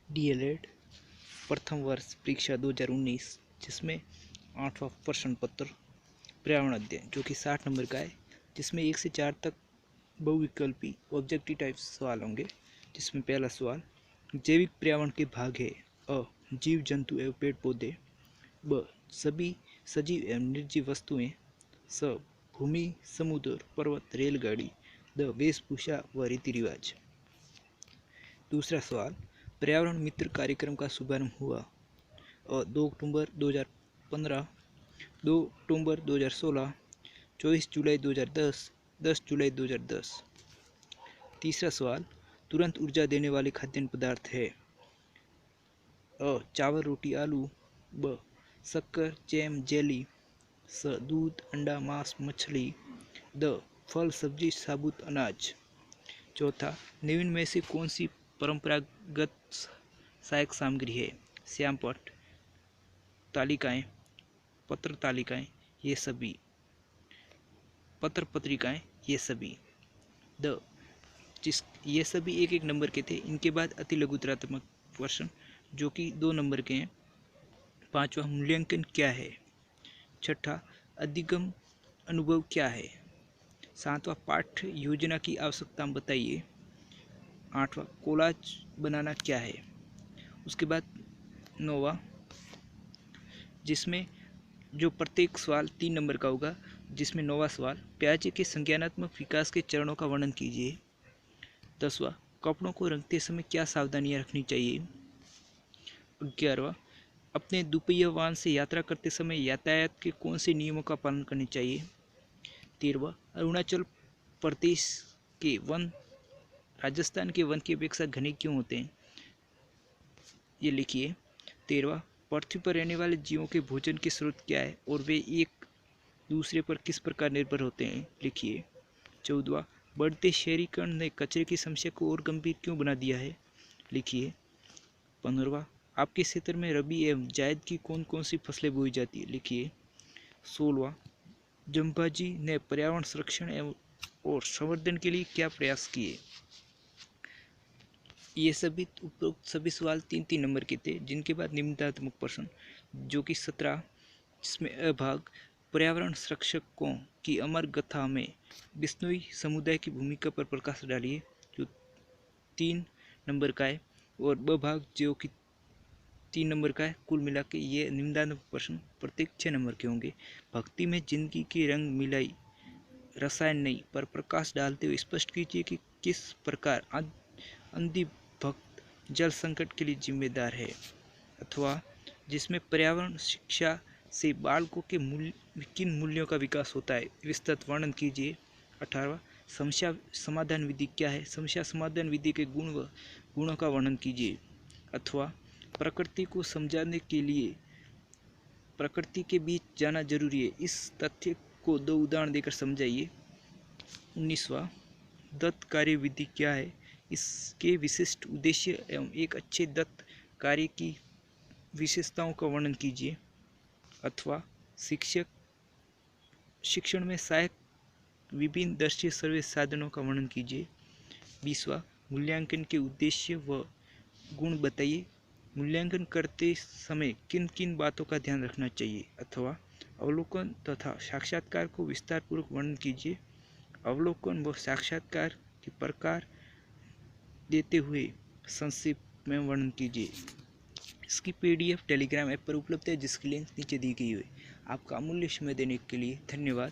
DElEd प्रथम वर्ष परीक्षा 2019, जिसमें 8वां प्रश्न पत्र पर्यावरण अध्ययन जो कि 60 नंबर का है, जिसमें 1 से 4 तक बहुविकल्पी ऑब्जेक्टिव टाइप सवाल होंगे। जिसमें पहला सवाल, जैविक पर्यावरण के भाग है अ जीव जंतु एवं पेड़ पौधे, ब सभी सजीव एवं निर्जीव वस्तुएं, स भूमि समुद्र पर्वत रेलगाड़ी, द वेशभूषा व रीति रिवाज। दूसरा सवाल, पर्यावरण मित्र कार्यक्रम का शुभारंभ हुआ और 2 अक्टूबर 2015, 2 अक्टूबर 2016, 24 जुलाई 2010, 10 जुलाई 2010। तीसरा सवाल, तुरंत ऊर्जा देने वाले खाद्य पदार्थ है अ चावल रोटी आलू, ब शक्कर जैम जेली, स दूध अंडा मांस मछली, द फल सब्जी साबुत अनाज। चौथा, निम्न में से कौन सी परंपरागत सहायक सामग्री है? श्यामपट्ट, तालिकाएं, पत्र तालिकाएं, ये सभी, पत्र पत्रिकाएं, ये सभी। ये सभी एक एक नंबर के थे। इनके बाद अति लघुतरात्मक प्रश्न जो कि 2 नंबर के हैं। पांचवा, मूल्यांकन क्या है? छठा, अधिगम अनुभव क्या है? सातवां, पाठ्य योजना की आवश्यकता बताइए। आठवां, कोलाज बनाना क्या है? उसके बाद 9वां, जिसमें जो प्रत्येक सवाल 3 नंबर का होगा, जिसमें 9वां सवाल, प्याजे के संज्ञानात्मक विकास के चरणों का वर्णन कीजिए। 10वां, कपड़ों को रंगते समय क्या सावधानियां रखनी चाहिए। 11वां, अपने दुपहिया वाहन से यात्रा करते समय यातायात के कौन से नियमों का पालन करना चाहिए। 13वां, अरुणाचल प्रदेश के वन राजस्थान के वन की अपेक्षा घने क्यों होते हैं, ये लिखिए। 13वां, पृथ्वी पर रहने वाले जीवों के भोजन के स्रोत क्या है और वे एक दूसरे पर किस प्रकार निर्भर होते हैं, लिखिए। 14वां, बढ़ते शहरीकरण ने कचरे की समस्या को और गंभीर क्यों बना दिया है, लिखिए। 15वां, आपके क्षेत्र में रबी एवं जायद की कौन कौन सी फसलें बोई जाती है, लिखिए। 16वां, जम्बाजी ने पर्यावरण संरक्षण एवं और संवर्धन के लिए क्या प्रयास किए। ये सभी उपरोक्त सभी सवाल 3-3 नंबर के थे। जिनके बाद निम्नतात्मक प्रश्न जो कि 17, जिसमें अभाग, पर्यावरण संरक्षकों की अमर गाथा में बिश्नोई समुदाय की भूमिका पर प्रकाश डालिए, जो 3 नंबर का है। और ब भाग जो कि 3 नंबर का है। कुल मिला के ये निम्नतात्मक प्रश्न प्रत्येक 6 नंबर के होंगे। भक्ति में जिंदगी के रंग मिलाई रसायन नहीं, पर प्रकाश डालते हुए स्पष्ट कीजिए कि किस प्रकार अंधी भक्त जल संकट के लिए जिम्मेदार है। अथवा जिसमें पर्यावरण शिक्षा से बालकों के किन मूल्यों का विकास होता है, विस्तृत वर्णन कीजिए। 18वां, समस्या समाधान विधि क्या है, समस्या समाधान विधि के गुणों का वर्णन कीजिए। अथवा प्रकृति को समझाने के लिए प्रकृति के बीच जाना जरूरी है, इस तथ्य को 2 उदाहरण देकर समझाइए। 19वां, दत्त कार्य विधि क्या है, इसके विशिष्ट उद्देश्य एवं एक अच्छे दत्त कार्य की विशेषताओं का वर्णन कीजिए। अथवा शिक्षण में सहायक विभिन्न दृश्य सर्वे साधनों का वर्णन कीजिए। 20वां, मूल्यांकन के उद्देश्य व गुण बताइए, मूल्यांकन करते समय किन किन बातों का ध्यान रखना चाहिए। अथवा अवलोकन तथा साक्षात्कार को विस्तार पूर्वक वर्णन कीजिए, अवलोकन व साक्षात्कार के प्रकार देते हुए संक्षिप्त में वर्णन कीजिए। इसकी PDF टेलीग्राम ऐप पर उपलब्ध है, जिसकी लिंक नीचे दी गई है। आपका अमूल्य समय देने के लिए धन्यवाद।